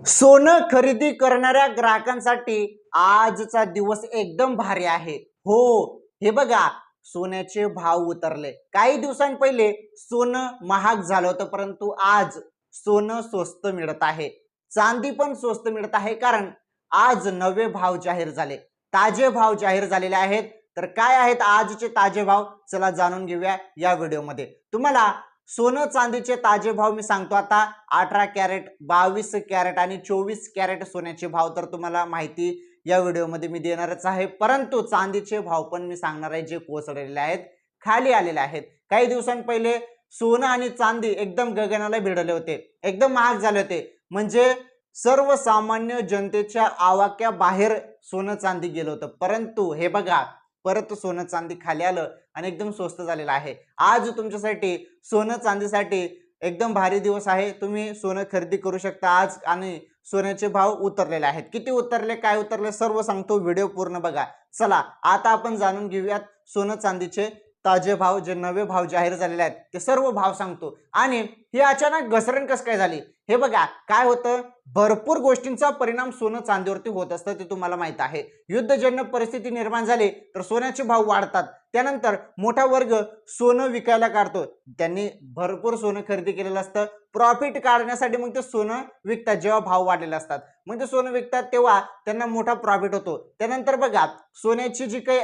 सोनं खरेदी करणाऱ्या ग्राहकांसाठी आजचा दिवस एकदम भारी आहे. हो, हे बघा, सोन्याचे भाव उतरले. काही दिवसांपहिले सोनं महाग झालं होतं, परंतु आज सोनं स्वस्त मिळत आहे. चांदी पण स्वस्त मिळत आहे, कारण आज नवे भाव जाहीर झाले, ताजे भाव जाहीर झालेले आहेत. तर काय आहेत आजचे ताजे भाव, चला जाणून घेऊया या व्हिडिओमध्ये. तुम्हाला सोनं चांदीचे ताजे भाव मी सांगतो आता. 18 कॅरेट, 22 कॅरेट आणि 24 कॅरेट सोन्याचे भाव तर तुम्हाला माहिती या व्हिडिओमध्ये मी देणारच आहे, परंतु चांदीचे भाव पण मी सांगणार आहे, जे कोसळलेले आहेत, खाली आलेले आहेत. काही दिवसांपहिले सोनं आणि चांदी एकदम गगनाला भिडले होते, एकदम महाग झाले होते, म्हणजे सर्वसामान्य जनतेच्या आवाक्याबाहेर सोनं चांदी गेलं होतं. परंतु हे बघा, परत सोनं चांदी खाली आलं आणि एकदम स्वस्त झालेलं आहे. आज तुमच्यासाठी सोनं चांदीसाठी एकदम भारी दिवस आहे. तुम्ही सोनं खरेदी करू शकता आज, आणि सोन्याचे भाव उतरलेले आहेत. किती उतरले, काय उतरले, सर्व सांगतो, व्हिडिओ पूर्ण बघा. चला आता आपण जाणून घेऊयात सोनं चांदीचे ताजे भाव, जे नवे भाव जाहीर झालेले आहेत ते सर्व भाव सांगतो. आणि ही अचानक घसरण कसं काय झाली, हे बघा. काय होतं, भरपूर गोष्टींचा परिणाम सोनं चांदीवरती होत असतं, ते तुम्हाला माहित आहे. युद्धजन्य परिस्थिती निर्माण झाली तर सोन्याचे भाव वाढतात. त्यानंतर मोठा वर्ग सोनं विकायला काढतो, त्यांनी भरपूर सोनं खरेदी केलेलं असतं, प्रॉफिट काढण्यासाठी मग ते सोनं विकतात. जेव्हा भाव वाढलेले असतात मग ते सोनं विकतात, तेव्हा त्यांना मोठा प्रॉफिट होतो. त्यानंतर बघा, सोन्याची जी काही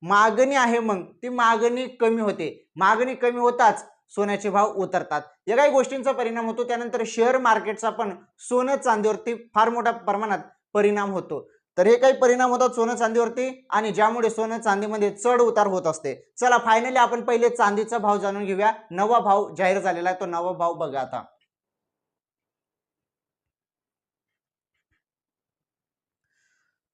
मागणी आहे, मग ती मागणी कमी होते. मागणी कमी होताच सोन्याचे भाव उतरतात. या काही गोष्टींचा परिणाम होतो. त्यानंतर शेअर मार्केटचा पण सोनं चांदीवरती फार मोठ्या प्रमाणात परिणाम होतो. तर हे काही परिणाम होतात सोनं चांदीवरती, आणि ज्यामुळे सोनं चांदीमध्ये चढ उतार होत असते. चला फायनली आपण पहिले चांदीचा भाव जाणून घेऊया. नवा भाव जाहीर झालेला आहे, तो नवा भाव बघा आता.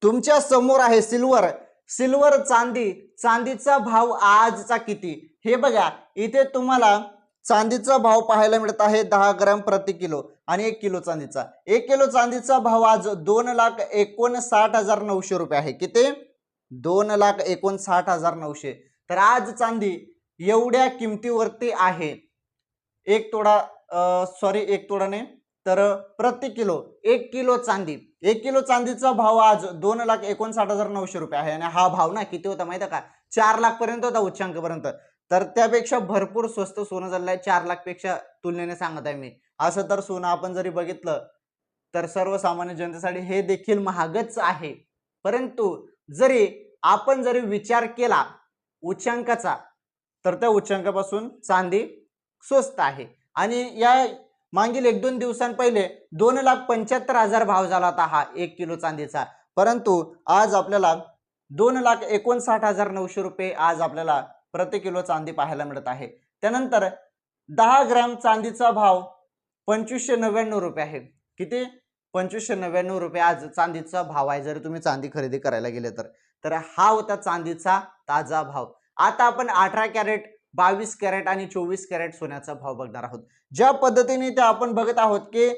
तुमच्या समोर आहे सिल्वर. सिल्वर चांदी, चांदीचा भाव आजचा किती, हे बघा. इथे तुम्हाला चांदीचा भाव पाहायला मिळत आहे 10 ग्रॅम प्रति किलो, आणि 1 किलो चांदीचा. 1 किलो चांदीचा भाव आज 2,59,900 रुपये आहे. किती? 2,59,900. तर आज चांदी एवढ्या किमतीवरती आहे. एक तोडा, सॉरी, एक तोडा नाही, तर प्रति किलो 1 किलो चांदी, 1 किलो चांदीचा भाव आज 2,59,900 रुपये आहे. आणि हा भाव ना किती होता माहिती का, 4 लाख पर्यंत होता, उच्चांकापर्यंत. तर त्यापेक्षा भरपूर स्वस्त सोनं झालेलं आहे. 4 लाख पेक्षा तुलनेने सांगत आहे मी. असं तर सोनं आपण जरी बघितलं तर सर्वसामान्य जनतेसाठी हे देखील महागच आहे. परंतु जरी आपण विचार केला उच्चांकाचा, तर त्या उच्चांकापासून चांदी स्वस्त आहे. आणि या मागील 1-2 दिवसांपहिले 2,75,000 भाव झाला होता हा 1 किलो चांदीचा. परंतु आज आपल्याला 2,59,900 रुपये आज आपल्याला प्रति किलो चांदी पाहायला मिळत आहे. त्यानंतर 10 ग्रॅम चांदीचा भाव 2,599 रुपये आहे. किती? 2,599 रुपये आज चांदीचा भाव आहे, जर तुम्ही चांदी खरेदी करायला गेले तर. तर हा होता चांदीचा ताजा भाव. आता आपण 18 कॅरेट, 22 कॅरेट आणि 24 कॅरेट सोन्याचा भाव बघणार आहोत. ज्या पद्धतीने ते आपण बघत आहोत की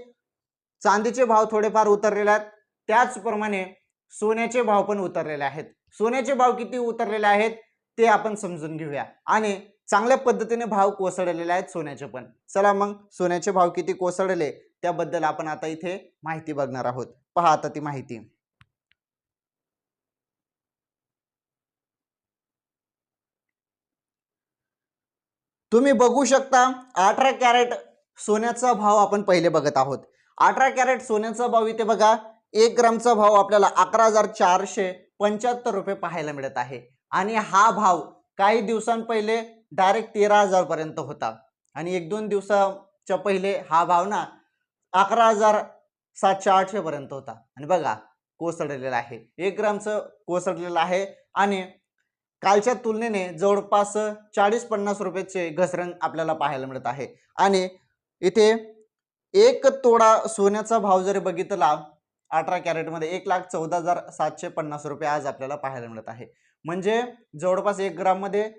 चांदीचे भाव थोडेफार उतरलेले आहेत, त्याचप्रमाणे सोन्याचे भाव पण उतरलेले आहेत. सोन्याचे भाव किती उतरलेले आहेत ते आपण समजून घेऊया, आणि चांगल्या पद्धतीने भाव कोसळलेले आहेत सोन्याचे पण. चला मग सोन्याचे भाव किती कोसळले त्याबद्दल आपण आता इथे माहिती बघणार आहोत. पहा आता ती माहिती. तुम्ही बघू शकता 18 कॅरेट सोन्याचा भाव आपण पहिले बघत आहोत. 18 कॅरेट सोन्याचा भाव इथे बघा, 1 ग्रामचा भाव आपल्याला 11,475 रुपये पाहायला मिळत आहे. आणि हा भाव काही दिवसांपहिले डायरेक्ट 13,000 पर्यंत होता, आणि 1-2 दिवसाच्या पहिले हा भाव ना 11,700-800 पर्यंत होता. आणि बघा कोसळलेला आहे, 1 ग्रामचं कोसळलेलं आहे. आणि कालच्या तुलनेने जवळपास 40-50 रुपयाचे घसरण आपल्याला पाहायला मिळत आहे. आणि इथे 1 तोडा सोन्याचा भाव जरी बघितला 18 कॅरेटमध्ये 1,14,750 रुपये आज आपल्याला पाहायला मिळत आहे. म्हणजे जवळपास 1 ग्राममध्ये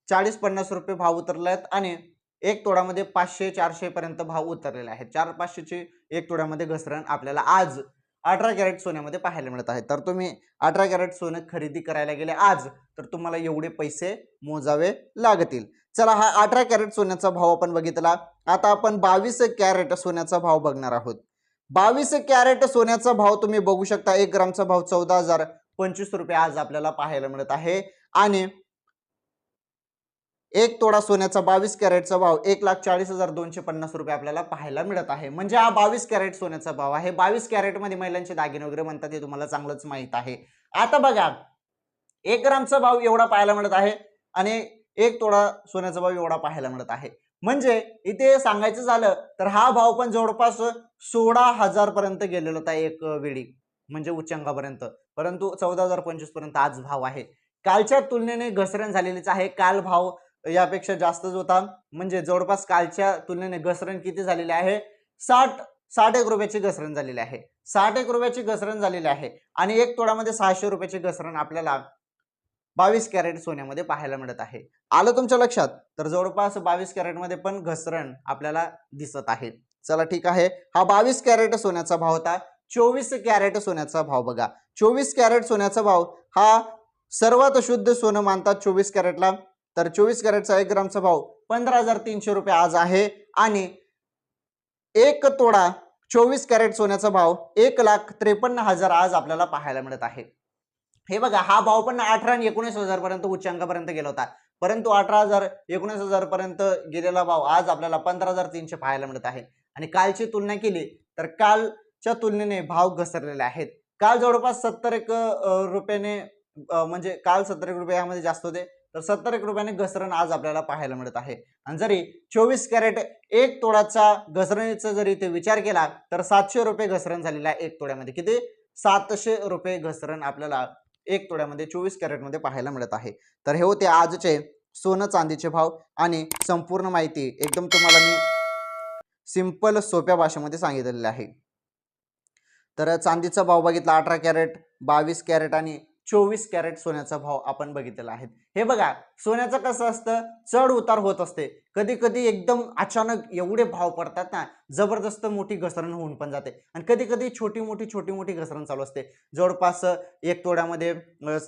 40-50 रुपये भाव उतरले आहेत, आणि 1 तोडामध्ये 500-400 पर्यंत भाव उतरलेले आहेत. 400-500चे 1 तोड्यामध्ये घसरण आपल्याला आज 18 कॅरेट सोन्यामध्ये पाहायला मिळत आहे. तर तुम्ही 18 कॅरेट सोनं खरेदी करायला गेले आज, तर तुम्हाला एवढे पैसे मोजावे लागतील. चला, हा 18 कॅरेट सोन्याचा भाव आपण बघितला. आता आपण 22 कॅरेट सोन्याचा भाव बघणार आहोत. 22 कॅरेट सोन्याचा भाव तुम्ही बघू शकता. 1 ग्रामचा भाव 14,025 रुपये आज आपल्याला पाहायला मिळत आहे. आणि 1 तोळा सोन्याचा 22 कॅरेटचा भाव 1,40,250 रुपये आपल्याला पाहायला मिळत आहे. म्हणजे हा 22 कॅरेट सोन्याचा भाव आहे. 22 कॅरेटमध्ये महिलांचे दागिने वगैरे म्हणतात हे तुम्हाला चांगलंच माहित आहे. आता बघा 1 ग्रामचा भाव एवढा पाहायला मिळत आहे आणि 1 तोळा सोन्याचा भाव एवढा पाहायला मिळत आहे. म्हणजे इथे सांगायचं झालं तर हा भाव पण जवळपास 16,000 पर्यंत गेलेला होता एक वेळी, म्हणजे उच्चांकापर्यंत. परंतु 14,025 पर्यंत आज भाव आहे. कालच्या तुलनेने घसरण झालेलीच आहे. काल भाव यापेक्षा जास्तच होता. म्हणजे जवळपास कालच्या तुलनेने घसरण किती झालेली आहे? 60 एक रुपयाची घसरण झालेली आहे. 60 एक रुपयाची घसरण झालेली आहे. आणि 1 तोळ्यामध्ये 600 रुपयाची घसरण आपल्याला 22 कॅरेट सोन्यामध्ये पाहायला मिळत आहे. आलं तुमच्या लक्षात? तर जवळपास 22 कॅरेटमध्ये पण घसरण आपल्याला दिसत आहे. चला ठीक आहे. हा 22 कॅरेट सोन्याचा भाव होता. 24 कॅरेट सोन्याचा भाव बघा. 24 कॅरेट सोन्याचा भाव हा सर्वात शुद्ध सोनं मानतात 24 कॅरेटला. तर 24 कॅरेटचा 1 ग्रामचा भाव 15,300 रुपये आज आहे. आणि 1 तोळा 24 कॅरेट सोन्याचा भाव 1,53,000 आज आपल्याला पाहायला मिळत आहे. हे बघा हा भाव पण 18 आणि 19,000 पर्यंत उच्चांकापर्यंत गेला होता. परंतु 18,000 19,000 पर्यंत गेलेला भाव आज आपल्याला 15,300 पाहायला मिळत आहे. आणि कालची तुलना केली तर कालच्या तुलनेने भाव घसरलेले आहेत. काल जवळपास 70 एक रुपयाने म्हणजे काल 70 एक रुपये यामध्ये जास्त होते. तर 70 एक रुपयाने घसरण आज आपल्याला पाहायला मिळत आहे. आणि जरी 24 कॅरेट 1 तोळाचा घसरणीचा जरी ते विचार केला तर 700 रुपये घसरण झालेला आहे 1 तोळ्यामध्ये. किती? 700 रुपये घसरण आपल्याला 1 तोळ्यामध्ये 24 कॅरेटमध्ये पाहायला मिळत आहे. तर हे होते आजचे सोनं चांदीचे भाव आणि संपूर्ण माहिती एकदम तुम्हाला मी सिंपल सोप्या भाषेमध्ये सांगितलेली आहे. तर चांदीचा भाव बघितला 18 कॅरेट, 22 कॅरेट आणि 24 कॅरेट सोन्याचा भाव आपण बघितलेला आहे. हे बघा सोन्याचं कसं असतं, चढ उतार होत असते. कधी कधी एकदम अचानक एवढे भाव पडतात ना, जबरदस्त मोठी घसरण होऊन पण जाते. आणि कधी कधी छोटी मोठी घसरण चालू असते. जवळपास 1 तोड्यामध्ये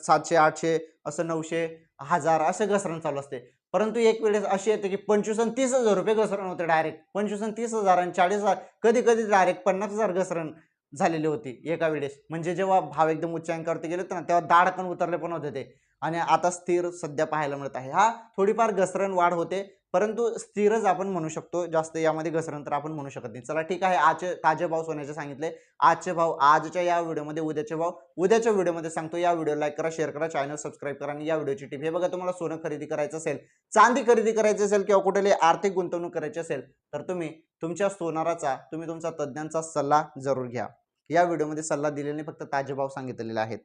700 800 असं 900 1000 असं घसरण चालू असते. परंतु एक वेळेस अशी येते की 25 आणि 30,000 रुपये घसरण होते डायरेक्ट. 25 आणि 30,000 आणि 40,000 कधी कधी डायरेक्ट 50,000 घसरण झालेली होती एका वेळेस. म्हणजे जेव्हा भाव एकदम उच्चांकावरती गेले होते ना, तेव्हा दाडकन उतरले पण होते ते. आणि आता स्थिर सध्या पाहायला मिळत आहे. हा थोडीफार घसरण वाढ होते, परंतु स्थिरच आपण म्हणू शकतो. जास्त यामध्ये घसरण तर आपण म्हणू शकत नाही. चला ठीक आहे. आजचे ताजे भाव सोन्याचे सांगितले. आजचे भाव आजच्या या व्हिडिओमध्ये, उद्याचे भाव उद्याच्या व्हिडिओमध्ये सांगतो. या व्हिडिओ लाईक करा, शेअर करा, चॅनल सबस्क्राईब करा. आणि या व्हिडिओची टिप हे बघा, तुम्हाला सोनं खरेदी करायचं असेल, चांदी खरेदी करायची असेल किंवा कुठेही आर्थिक गुंतवणूक करायची असेल तर तुम्ही तुमच्या सोनाराचा, तुम्ही तुमच्या तज्ञांचा सल्ला जरूर घ्या. या व्हिडिओमध्ये सल्ला दिलेले फक्त ताजे भाव सांगितलेले आहेत.